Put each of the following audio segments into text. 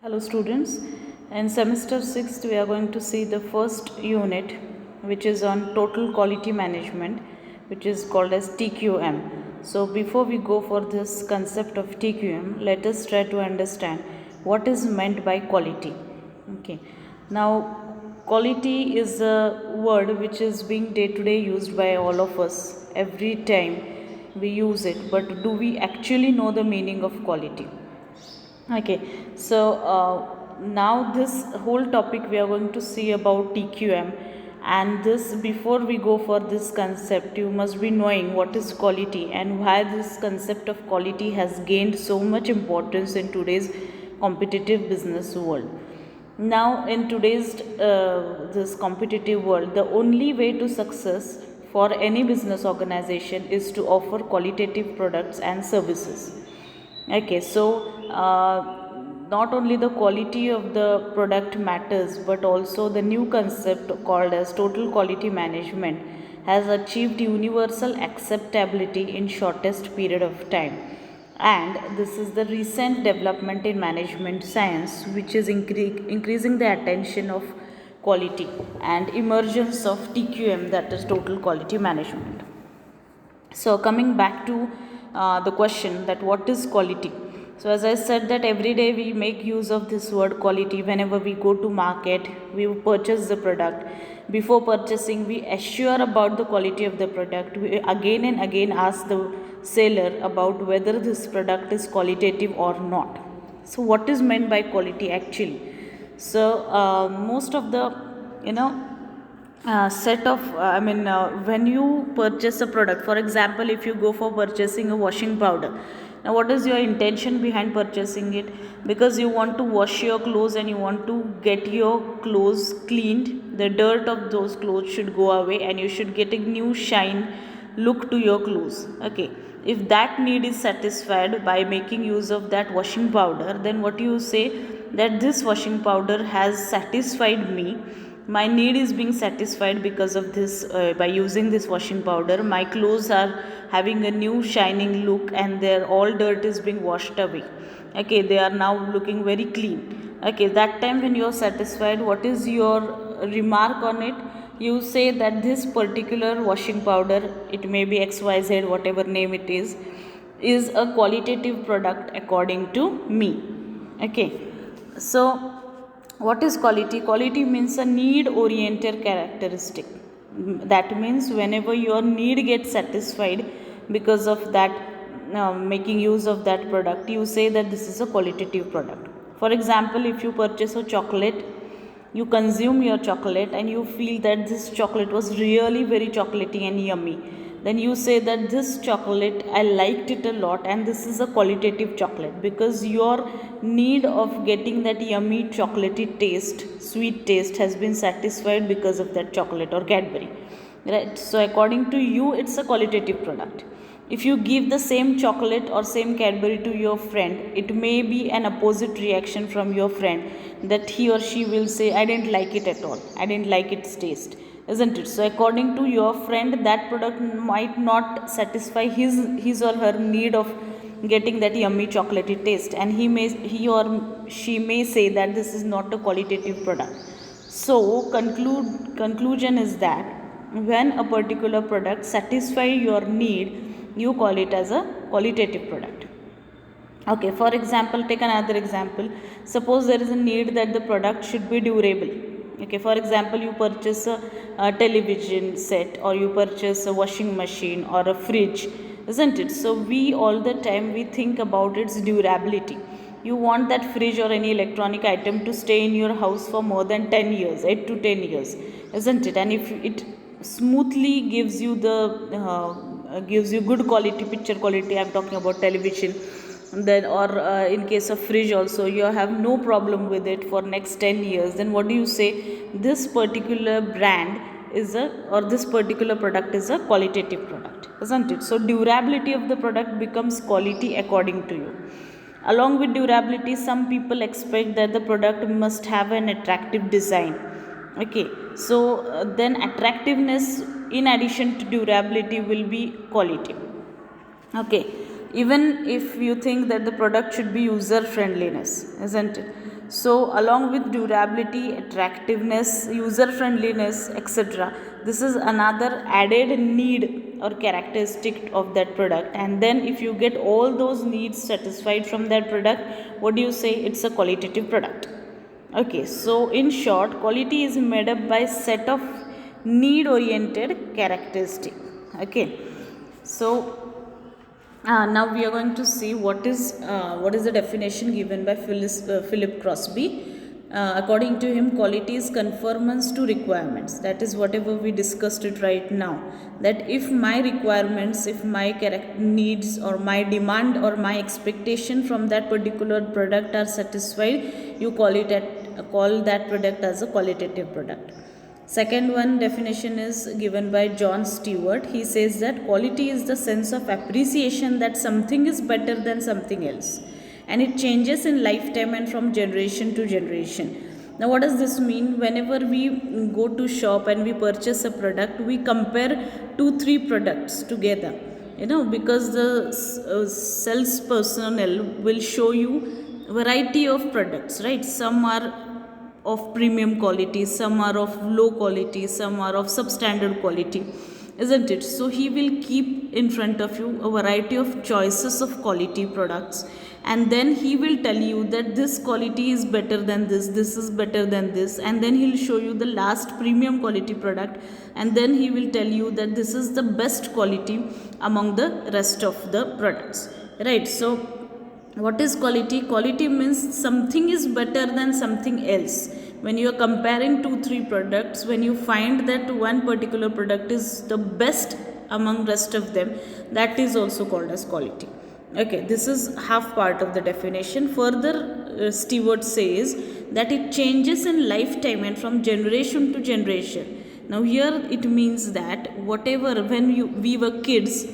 Hello students, in semester 6th we are going to see the first unit which is on total quality management, which is called as TQM. So before we go for this concept of TQM, let us try to understand what is meant by quality. Okay, now quality is a word which is being day to day used by all of us every time we use it, but do we actually know the meaning of quality? Okay, so now this whole topic we are going to see about TQM, and this before we go for this concept, you must be knowing what is quality and why this concept of quality has gained so much importance in today's competitive business world. Now, in today's this competitive world, the only way to success for any business organization is to offer qualitative products and services. Okay, so not only the quality of the product matters, but also the new concept called as total quality management has achieved universal acceptability in shortest period of time. And this is the recent development in management science which is increasing the attention of quality and emergence of TQM, that is total quality management. So coming back to the question that what is quality. So as I said that every day we make use of this word quality whenever we go to market, we purchase the product. Before purchasing, we assure about the quality of the product. We again and again ask the seller about whether this product is qualitative or not. So what is meant by quality actually? So most of the you know set of when you purchase a product, for example, if you go for purchasing a washing powder, now what is your intention behind purchasing it? Because you want to wash your clothes and you want to get your clothes cleaned, the dirt of those clothes should go away and you should get a new shine look to your clothes. Okay, if that need is satisfied by making use of that washing powder, then what you say that this washing powder has satisfied me, my need is being satisfied because of this. By using this washing powder, my clothes are having a new shining look and their all dirt is being washed away. Okay, they are now looking very clean. Okay, that time when you are satisfied, what is your remark on it? You say that this particular washing powder, it may be XYZ, whatever name it is a qualitative product according to me. Okay, so what is quality? Quality means a need oriented characteristic. That means whenever your need gets satisfied because of that, making use of that product, you say that this is a qualitative product. For example, if you purchase a chocolate, you consume your chocolate and you feel that this chocolate was really very chocolatey and yummy, then you say that this chocolate, I liked it a lot and this is a qualitative chocolate, because your need of getting that yummy chocolatey taste, sweet taste, has been satisfied because of that chocolate or Cadbury, right? So according to you, it's a qualitative product. If you give the same chocolate or same Cadbury to your friend, it may be an opposite reaction from your friend, that he or she will say, I didn't like it at all, I didn't like its taste, isn't it? So according to your friend, that product might not satisfy his or her need of getting that yummy chocolatey taste, and he or she may say that this is not a qualitative product. So conclusion is that when a particular product satisfy your need, you call it as a qualitative product. Okay, for example, take another example. Suppose there is a need that the product should be durable. Okay, for example, you purchase a television set, or you purchase a washing machine or a fridge, isn't it? So we all the time we think about its durability. You want that fridge or any electronic item to stay in your house for more than 10 years, 8 to 10 years, isn't it? And if it smoothly gives you the gives you good quality picture quality, I'm talking about television, then or in case of fridge also, you have no problem with it for next 10 years, then what do you say? This particular brand is a, or this particular product is a qualitative product, isn't it? So durability of the product becomes quality according to you. Along with durability, some people expect that the product must have an attractive design. Okay, so then attractiveness in addition to durability will be quality. Okay, even if you think that the product should be user friendliness, isn't it? So along with durability, attractiveness, user friendliness, etc., this is another added need or characteristic of that product. And then if you get all those needs satisfied from that product, what do you say? It's a qualitative product. Okay, so in short, quality is made up by set of need oriented characteristic. Okay, so now we are going to see what is the definition given by Philip Crosby. According to him, quality is conformance to requirements. That is whatever we discussed it right now. That if my requirements, if my needs or my demand or my expectation from that particular product are satisfied, you call that product as a qualitative product. Second one definition is given by John Stewart. He says that quality is the sense of appreciation that something is better than something else, and it changes in lifetime and from generation to generation. Now what does this mean? Whenever we go to shop and we purchase a product, we compare 2-3 products together, because the sales personnel will show you variety of products, right? Some are of premium quality, some are of low quality, some are of substandard quality, isn't it? So he will keep in front of you a variety of choices of quality products, and then he will tell you that this quality is better than this is better than this, and then he'll show you the last premium quality product, and then he will tell you that this is the best quality among the rest of the products, right? So what is quality? Quality means something is better than something else. When you are comparing 2-3 products, when you find that one particular product is the best among rest of them, that is also called as quality. Okay, this is half part of the definition. Further, Stewart says that it changes in lifetime and from generation to generation. Now here it means that whatever, when we were kids,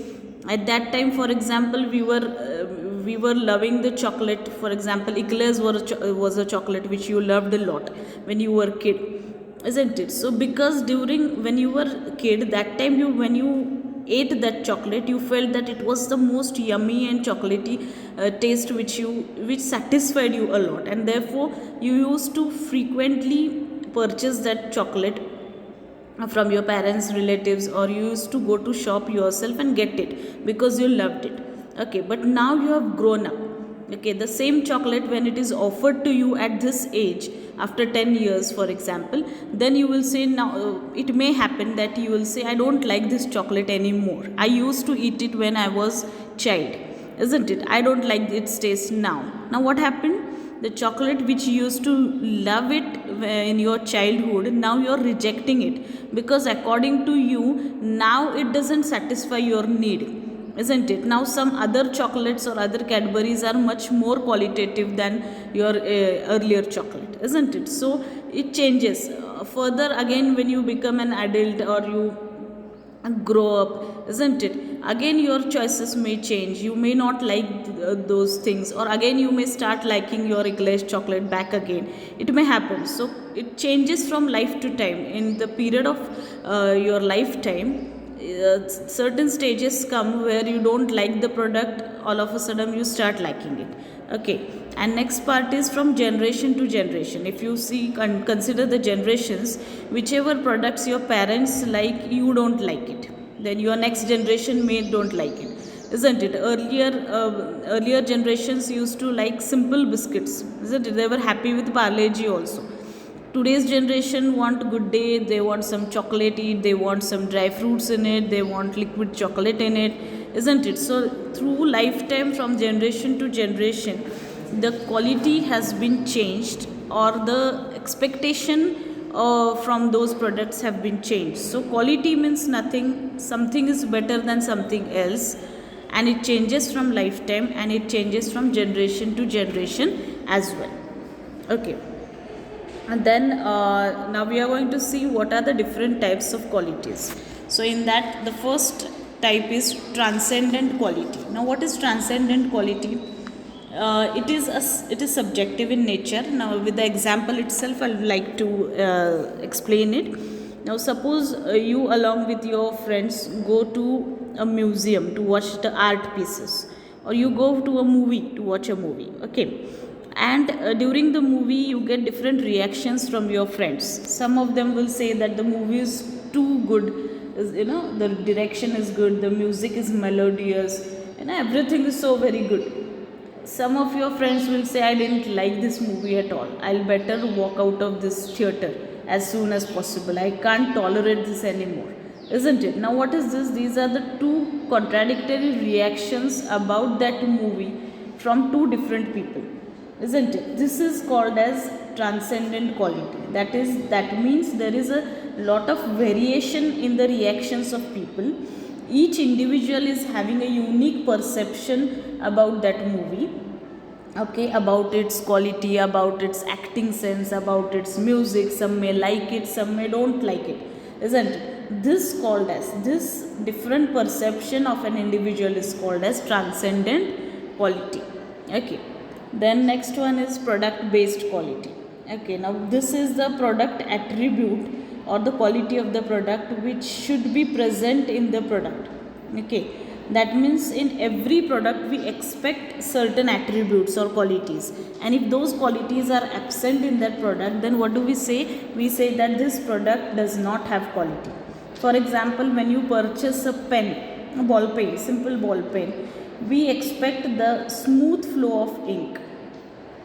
at that time, for example, we were loving the chocolate. For example, eclairs was a chocolate which you loved a lot when you were a kid, isn't it? So because when you were a kid, that time when you ate that chocolate, you felt that it was the most yummy and chocolatey taste which satisfied you a lot, and therefore you used to frequently purchase that chocolate from your parents, relatives, or you used to go to shop yourself and get it because you loved it. Okay, but now you have grown up. Okay, the same chocolate, when it is offered to you at this age after 10 years, for example, then you will say, now it may happen that you will say, I don't like this chocolate anymore. I used to eat it when I was child, isn't it? I don't like its taste now. Now what happened? The chocolate which you used to love it in your childhood, now you are rejecting it because according to you, now it doesn't satisfy your need, isn't it? Now some other chocolates or other Cadbury's are much more qualitative than your earlier chocolate, isn't it? So it changes. Further, again, when you become an adult or you grow up, isn't it? Again, your choices may change. You may not like those things, or again you may start liking your eclairs chocolate back again. It may happen. So it changes from life to time. In the period of your lifetime, certain stages come where you don't like the product, all of a sudden you start liking it. Okay, and next part is from generation to generation. If you see and consider the generations, whichever products your parents like, you don't like it, then your next generation may don't like it, isn't it? Earlier generations used to like simple biscuits, isn't it? They were happy with Parle-G also. Today's generation want Good Day, they want some chocolatey, they want some dry fruits in it, they want liquid chocolate in it, isn't it? So through lifetime, from generation to generation, the quality has been changed, or the expectation from those products have been changed. So quality means something is better than something else, and it changes from lifetime and it changes from generation to generation as well. Okay. And then now we are going to see what are the different types of qualities. So in that, the first type is transcendent quality. Now what is transcendent quality? It is subjective in nature. Now with the example itself, I would like to explain it. Now suppose you along with your friends go to a museum to watch the art pieces, or you go to a movie to watch a movie, okay, and during the movie you get different reactions from your friends. Some of them will say that the movie is too good, the direction is good, the music is melodious, everything is so very good. Some of your friends will say, I didn't like this movie at all, I'll better walk out of this theater as soon as possible, I can't tolerate this anymore, isn't it? Now what is this? These are the two contradictory reactions about that movie from two different people, isn't it? This is called as transcendent quality. That means there is a lot of variation in the reactions of people. Each individual is having a unique perception about that movie, okay, about its quality, about its acting sense, about its music. Some may like it, some may don't like it, isn't it? This different perception of an individual is called as transcendent quality, okay. Then next one is product based quality, okay. Now this is the product attribute or the quality of the product which should be present in the product, okay. That means in every product we expect certain attributes or qualities, and if those qualities are absent in that product, then what do we say? We say that this product does not have quality. For example, when you purchase a pen, a ball pen, simple ball pen, we expect the smooth flow of ink,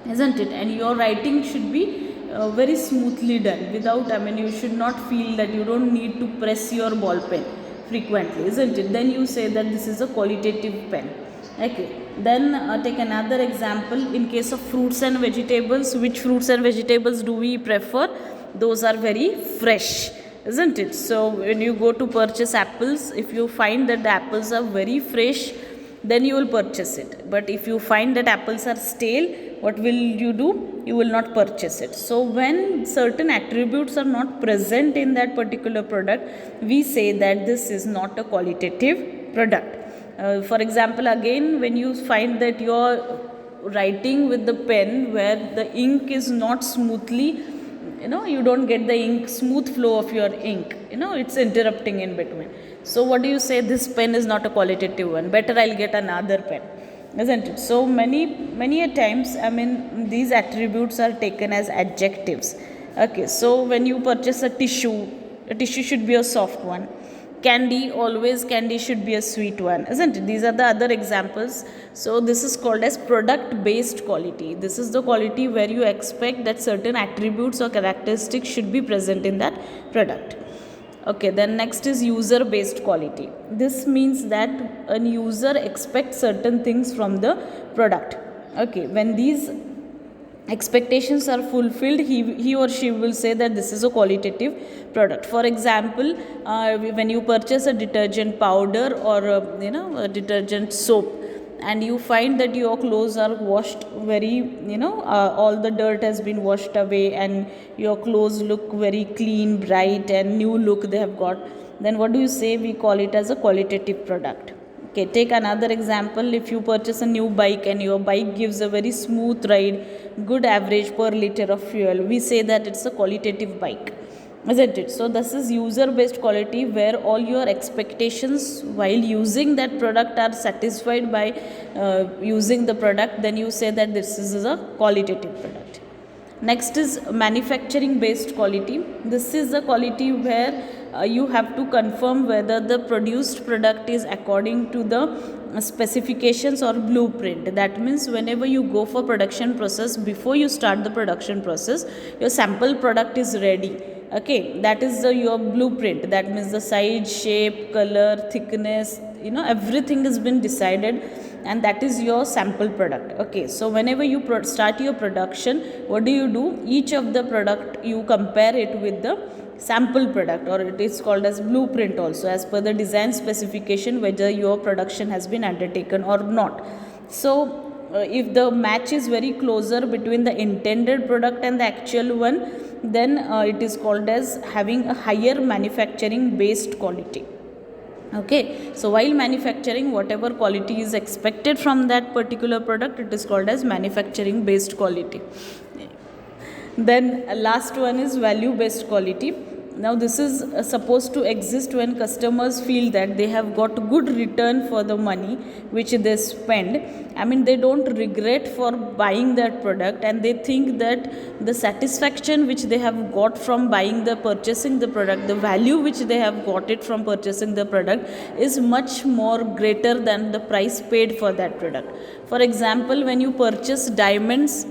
isn't it? And your writing should be very smoothly done without, you should not feel that you don't need to press your ball pen frequently, isn't it? Then you say that this is a qualitative pen, okay. Then take another example. In case of fruits and vegetables, which fruits and vegetables do we prefer? Those are very fresh, isn't it? So when you go to purchase apples, if you find that the apples are very fresh, then you will purchase it. But if you find that apples are stale, what will you do? You will not purchase it. So when certain attributes are not present in that particular product, we say that this is not a qualitative product. For example, again, when you find that you are writing with the pen where the ink is not smoothly, you don't get the ink smooth flow of your ink, it's interrupting in between. So what do you say? This pen is not a qualitative one, better I'll get another pen, isn't it? So many a times, these attributes are taken as adjectives, okay. So when you purchase a tissue should be a soft one. Candy should be a sweet one, isn't it? These are the other examples. So this is called as product based quality. This is the quality where you expect that certain attributes or characteristics should be present in that product, okay. Then next is user based quality. This means that a user expects certain things from the product, okay. When these expectations are fulfilled, he or she will say that this is a qualitative product. For example, when you purchase a detergent powder or a detergent soap, and you find that your clothes are washed very, all the dirt has been washed away and your clothes look very clean, bright and new look they have got, then what do you say? We call it as a qualitative product, okay. Take another example. If you purchase a new bike and your bike gives a very smooth ride, good average per liter of fuel, we say that it's a qualitative bike, isn't it? So this is user based quality, where all your expectations while using that product are satisfied by using the product, then you say that this is a qualitative product. Next is manufacturing based quality. This is the quality where you have to confirm whether the produced product is according to the specifications or blueprint. That means whenever you go for production process, before you start the production process, your sample product is ready, okay. That is your blueprint. That means the size, shape, color, thickness, everything has been decided, and that is your sample product, okay. So whenever you start your production, what do? Each of the product you compare it with the sample product, or it is called as blueprint also, as per the design specification, whether your production has been undertaken or not. So if the match is very closer between the intended product and the actual one, then it is called as having a higher manufacturing based quality, okay. So while manufacturing, whatever quality is expected from that particular product, it is called as manufacturing based quality. Then last one is value based quality. Now this is supposed to exist when customers feel that they have got good return for the money which they spend. I mean, they don't regret for buying that product, and they think that the satisfaction which they have got from purchasing the product, the value which they have got it from purchasing the product, is much more greater than the price paid for that product. For example, when you purchase diamonds,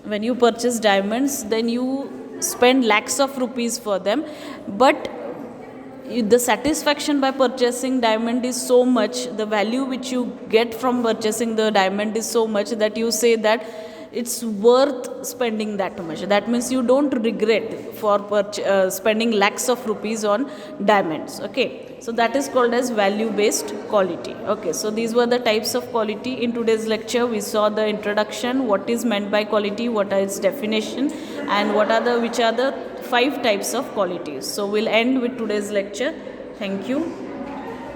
then you spend lakhs of rupees for them, but the satisfaction by purchasing diamond is so much, the value which you get from purchasing the diamond is so much that you say that it's worth spending that much. That means you don't regret for spending lakhs of rupees on diamonds. Okay, so that is called as value based quality. Okay, so these were the types of quality. In today's lecture we saw the introduction, what is meant by quality, what are its definition, and which are the 5 types of qualities. So we'll end with today's lecture. Thank you.